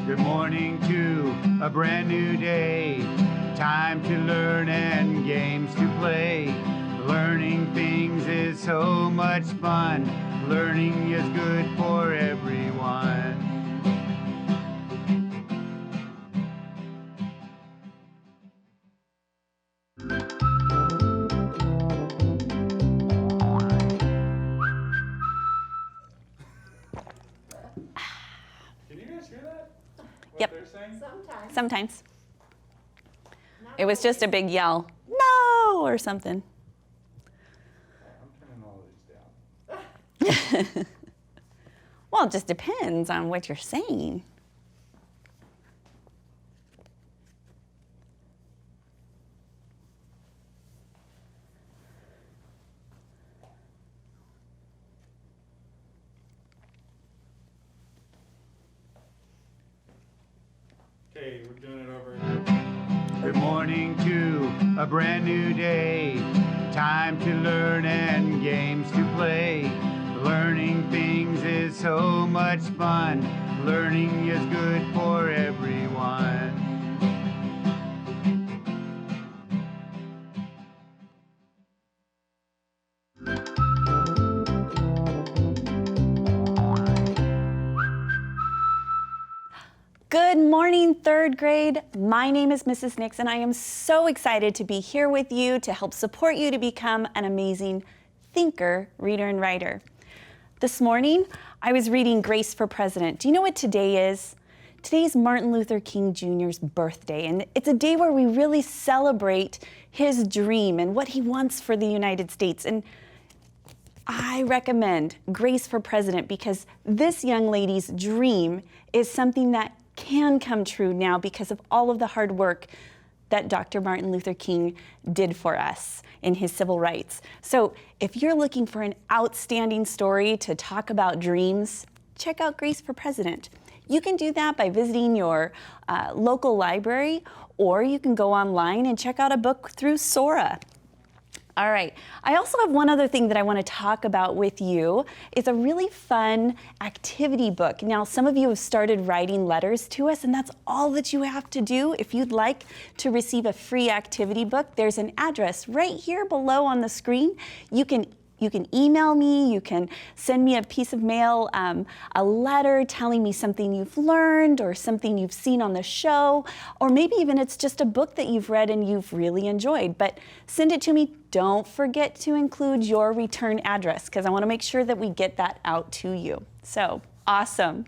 Good morning to a brand new day. Time to learn and games to play. Learning things is so much fun. Learning is good for everyone. Can you guys hear that? What Yep. they're saying? Sometimes. It was just a big yell, no, or something. I'm turning all these down. Well, it just depends on what you're saying. Okay, we're doing it over. Good morning to a brand new day. Time to learn and games to play. Learning things is so much fun. Learning is good for everyone. Good morning, third grade. My name is Mrs. Nix, and I am so excited to be here with you to help support you to become an amazing thinker, reader, and writer. This morning, I was reading Grace for President. Do you know what today is? Today is Martin Luther King Jr.'s birthday, and it's a day where we really celebrate his dream and what he wants for the United States. And I recommend Grace for President because this young lady's dream is something that can come true now because of all of the hard work that Dr. Martin Luther King did for us in his civil rights. So if you're looking for an outstanding story to talk about dreams, check out Grace for President. You can do that by visiting your local library, or you can go online and check out a book through Sora. All right, I also have one other thing that I want to talk about with you. It's a really fun activity book. Now, some of you have started writing letters to us, and that's all that you have to do. If you'd like to receive a free activity book, there's an address right here below on the screen. You can email me, you can send me a piece of mail, a letter telling me something you've learned or something you've seen on the show, or maybe even it's just a book that you've read and you've really enjoyed. But send it to me. Don't forget to include your return address because I want to make sure that we get that out to you. So awesome.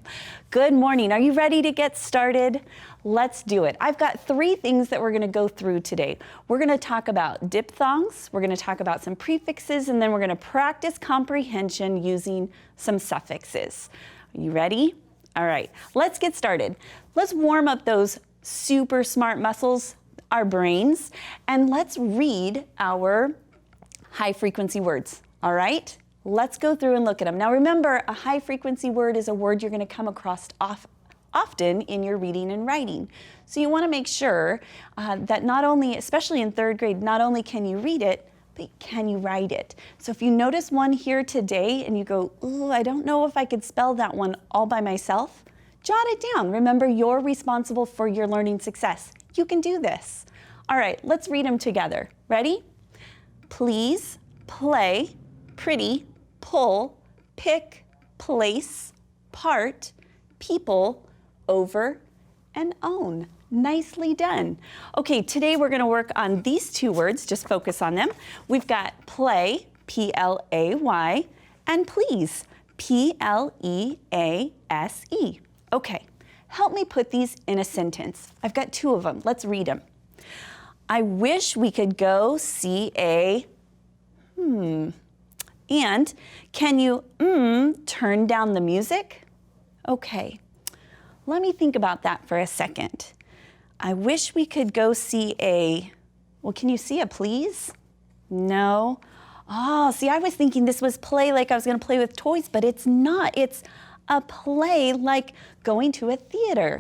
Good morning. Are you ready to get started? Let's do it. I've got 3 things that we're going to go through today. We're going to talk about diphthongs, we're going to talk about some prefixes, and then we're going to practice comprehension using some suffixes. Are you ready? All right, let's get started. Let's warm up those super smart muscles, our brains, and let's read our high frequency words. All right? Let's go through and look at them. Now remember, a high frequency word is a word you're going to come across often in your reading and writing. So you want to make sure that not only, especially in third grade, not only can you read it, but can you write it? So if you notice one here today and you go, ooh, I don't know if I could spell that one all by myself, jot it down. Remember, you're responsible for your learning success. You can do this. All right, let's read them together. Ready? Please, play, pretty, pull, pick, place, part, people, over, and own. Nicely done. Okay, today we're going to work on these 2 words. Just focus on them. We've got play, P-L-A-Y, and please, P-L-E-A-S-E. Okay, help me put these in a sentence. I've got 2 of them. Let's read them. I wish we could go see a, And can you, turn down the music? Okay, let me think about that for a second. I wish we could go see a, well, can you see a please? No. Oh, see, I was thinking this was play like I was going to play with toys, but it's not. It's a play like going to a theater.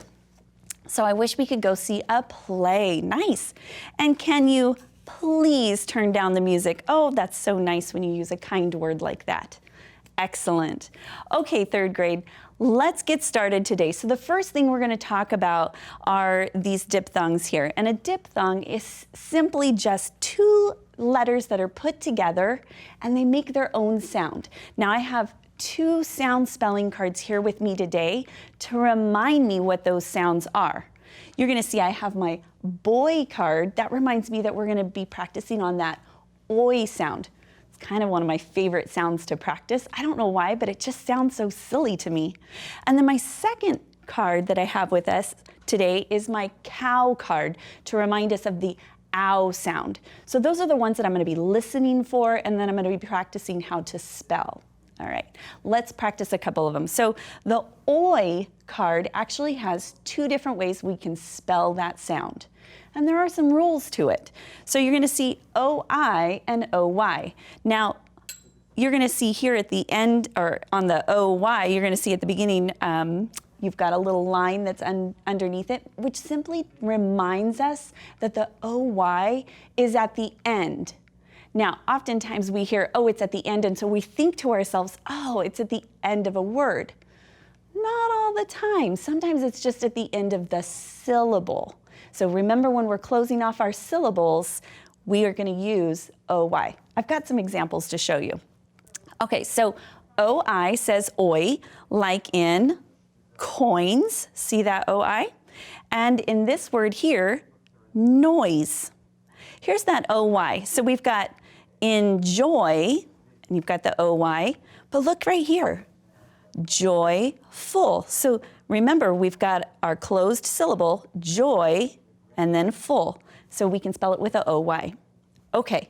So I wish we could go see a play. Nice. And can you please turn down the music? Oh, that's so nice when you use a kind word like that. Excellent. Okay, third grade, let's get started today. So the first thing we're going to talk about are these diphthongs here. And a diphthong is simply just two letters that are put together and they make their own sound. Now I have two sound spelling cards here with me today to remind me what those sounds are. You're going to see I have my boy card. That reminds me that we're going to be practicing on that oi sound. It's kind of one of my favorite sounds to practice. I don't know why, but it just sounds so silly to me. And then my second card that I have with us today is my cow card to remind us of the ow sound. So those are the ones that I'm going to be listening for, and then I'm going to be practicing how to spell. All right, let's practice a couple of them. So the oi card actually has two different ways we can spell that sound. And there are some rules to it. So you're going to see OI and OY. Now, you're going to see here at the end, or on the OY, you're going to see at the beginning, you've got a little line that's underneath it, which simply reminds us that the OY is at the end. Now, oftentimes we hear, oh, it's at the end, and so we think to ourselves, oh, it's at the end of a word. Not all the time. Sometimes it's just at the end of the syllable. So remember, when we're closing off our syllables, we are going to use OY. I've got some examples to show you. Okay, so OI says oi, like in coins. See that OI? And in this word here, noise. Here's that OY. So we've got enjoy, and you've got the OY, but look right here, joyful. So remember, we've got our closed syllable, joy, and then full. So we can spell it with a OY. Okay,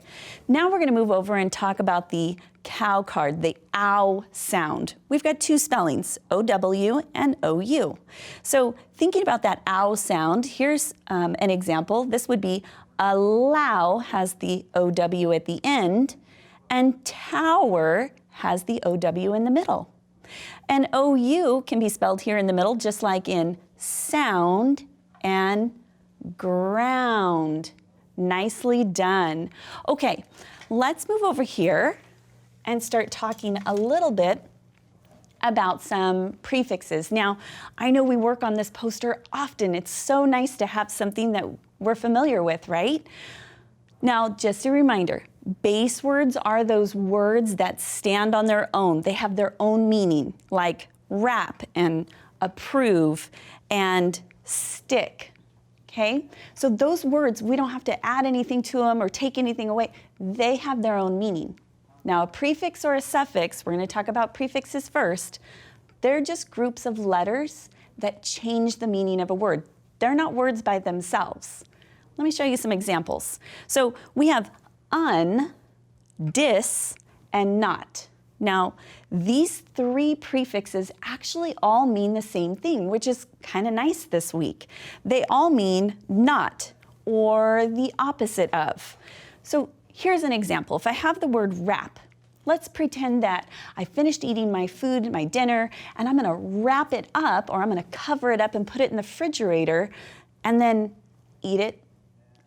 now we're going to move over and talk about the cow card, the ow sound. We've got two spellings, OW and OU. So thinking about that ow sound, here's an example. This would be allow has the OW at the end, and tower has the OW in the middle. And OU can be spelled here in the middle, just like in sound and ground. Nicely done. Okay, let's move over here and start talking a little bit about some prefixes. Now, I know we work on this poster often. It's so nice to have something that we're familiar with, right? Now, just a reminder, base words are those words that stand on their own. They have their own meaning, like wrap and approve and stick. Okay? So those words, we don't have to add anything to them or take anything away. They have their own meaning. Now, a prefix or a suffix, we're going to talk about prefixes first. They're just groups of letters that change the meaning of a word. They're not words by themselves. Let me show you some examples. So we have un, dis, and not. Now, these three prefixes actually all mean the same thing, which is kind of nice this week. They all mean not or the opposite of. So here's an example. If I have the word wrap, let's pretend that I finished eating my food, my dinner, and I'm going to wrap it up, or I'm going to cover it up and put it in the refrigerator and then eat it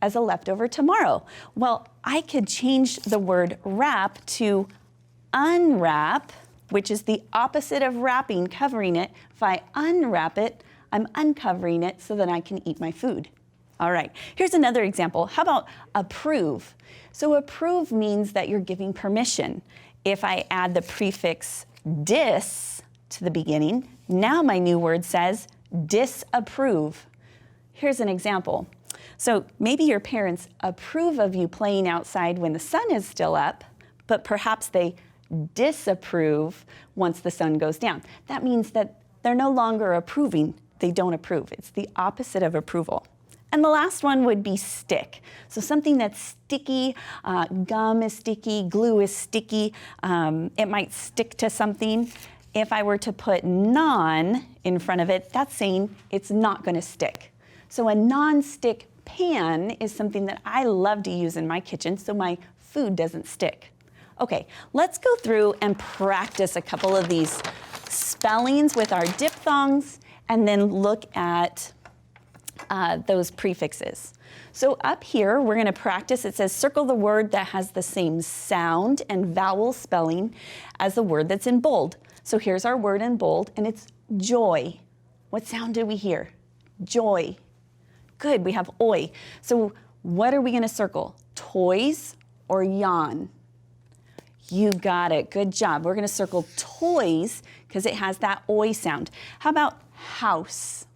as a leftover tomorrow. Well, I could change the word wrap to unwrap, which is the opposite of wrapping, covering it. If I unwrap it, I'm uncovering it so that I can eat my food. All right, here's another example. How about approve? So approve means that you're giving permission. If I add the prefix dis to the beginning, now my new word says disapprove. Here's an example. So maybe your parents approve of you playing outside when the sun is still up, but perhaps they disapprove once the sun goes down. That means that they're no longer approving. They don't approve. It's the opposite of approval. And the last one would be stick. So something that's sticky, gum is sticky, glue is sticky. It might stick to something. If I were to put non in front of it, that's saying it's not going to stick. So a non-stick pan is something that I love to use in my kitchen so my food doesn't stick. Okay, let's go through and practice a couple of these spellings with our diphthongs and then look at those prefixes. So up here, we're going to practice. It says circle the word that has the same sound and vowel spelling as the word that's in bold. So here's our word in bold, and it's joy. What sound did we hear? Joy. Good, we have oi. So what are we going to circle? Toys or yawn? You got it. Good job. We're going to circle toys because it has that oi sound. How about house?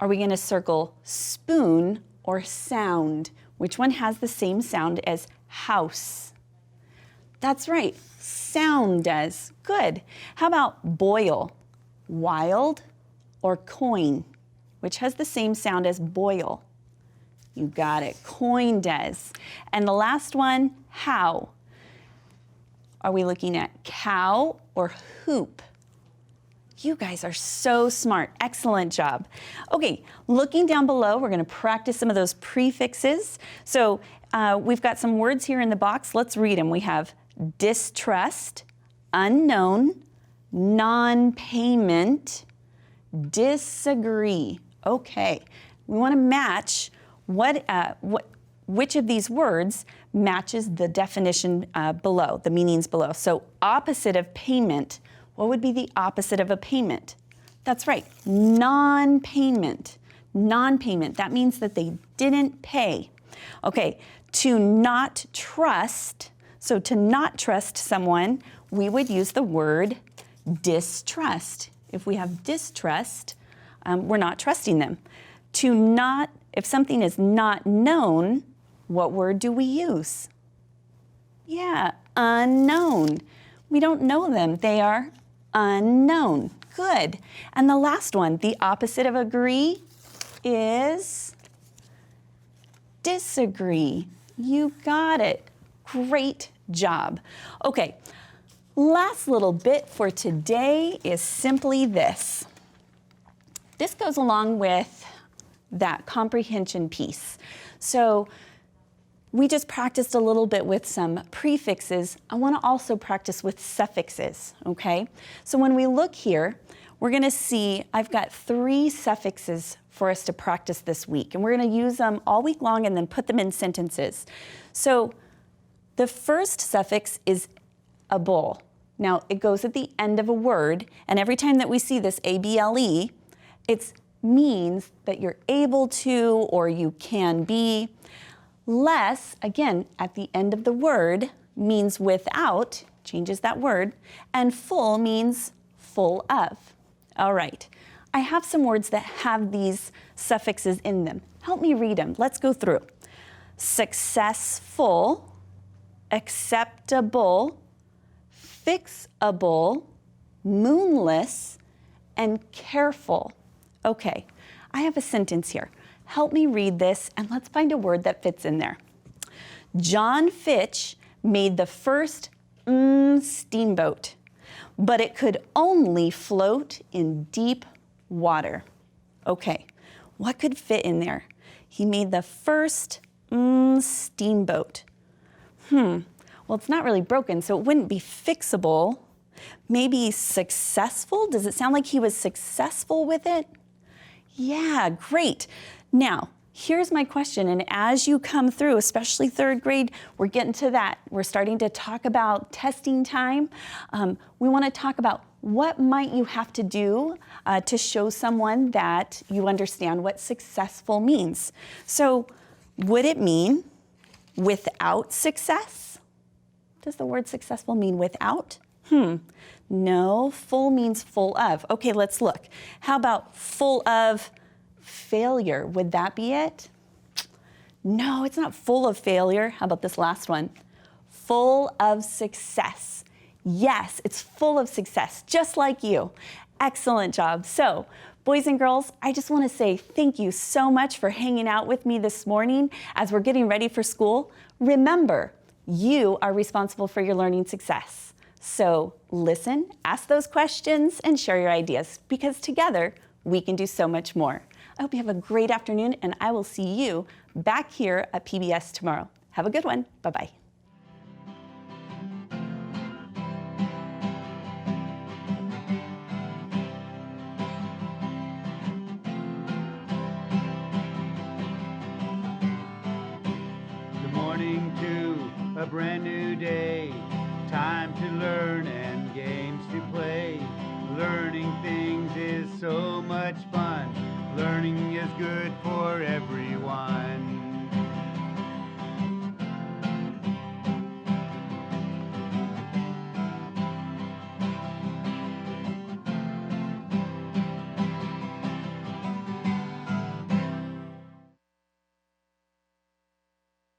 Are we going to circle spoon or sound? Which one has the same sound as house? That's right. Sound does. Good. How about boil? Wild or coin? Which has the same sound as boil? You got it. Coin does. And the last one, how? Are we looking at cow or hoop? You guys are so smart. Excellent job. Okay, looking down below, we're going to practice some of those prefixes. So we've got some words here in the box. Let's read them. We have distrust, unknown, non-payment, disagree. Okay, we want to match which of these words matches the definition below, the meanings below. So opposite of payment, what would be the opposite of a payment? That's right, non-payment. Non-payment, that means that they didn't pay. Okay, to not trust, so to not trust someone, we would use the word distrust. If we have distrust, we're not trusting them. If something is not known, what word do we use? Yeah, unknown. We don't know them. They are unknown. Good. And the last one, the opposite of agree is disagree. You got it. Great job. Okay, last little bit for today is simply this. This goes along with that comprehension piece. So we just practiced a little bit with some prefixes. I want to also practice with suffixes, okay? So when we look here, we're going to see I've got 3 suffixes for us to practice this week, and we're going to use them all week long and then put them in sentences. So the first suffix is able. Now, it goes at the end of a word, and every time that we see this able, it means that you're able to or you can be. Less, again, at the end of the word means without, changes that word, and full means full of. All right, I have some words that have these suffixes in them. Help me read them. Let's go through. Successful, acceptable, fixable, moonless, and careful. Okay, I have a sentence here. Help me read this, and let's find a word that fits in there. John Fitch made the first steamboat, but it could only float in deep water. Okay, what could fit in there? He made the first steamboat. Well, it's not really broken, so it wouldn't be fixable. Maybe successful? Does it sound like he was successful with it? Yeah, great. Now, here's my question, and as you come through, especially 3rd grade, we're getting to that. We're starting to talk about testing time. We want to talk about what might you have to do to show someone that you understand what successful means. So, would it mean without success? Does the word successful mean without? No, full means full of. Okay, let's look. How about full of failure? Would that be it? No, it's not full of failure. How about this last one? Full of success. Yes, it's full of success, just like you. Excellent job. So, boys and girls, I just want to say thank you so much for hanging out with me this morning as we're getting ready for school. Remember, you are responsible for your learning success. So listen, ask those questions, and share your ideas, because together we can do so much more. I hope you have a great afternoon, and I will see you back here at PBS tomorrow. Have a good one. Bye-bye. Good morning to a brand new day. Time to learn and games to play. Learning things is much fun. Learning is good for everyone.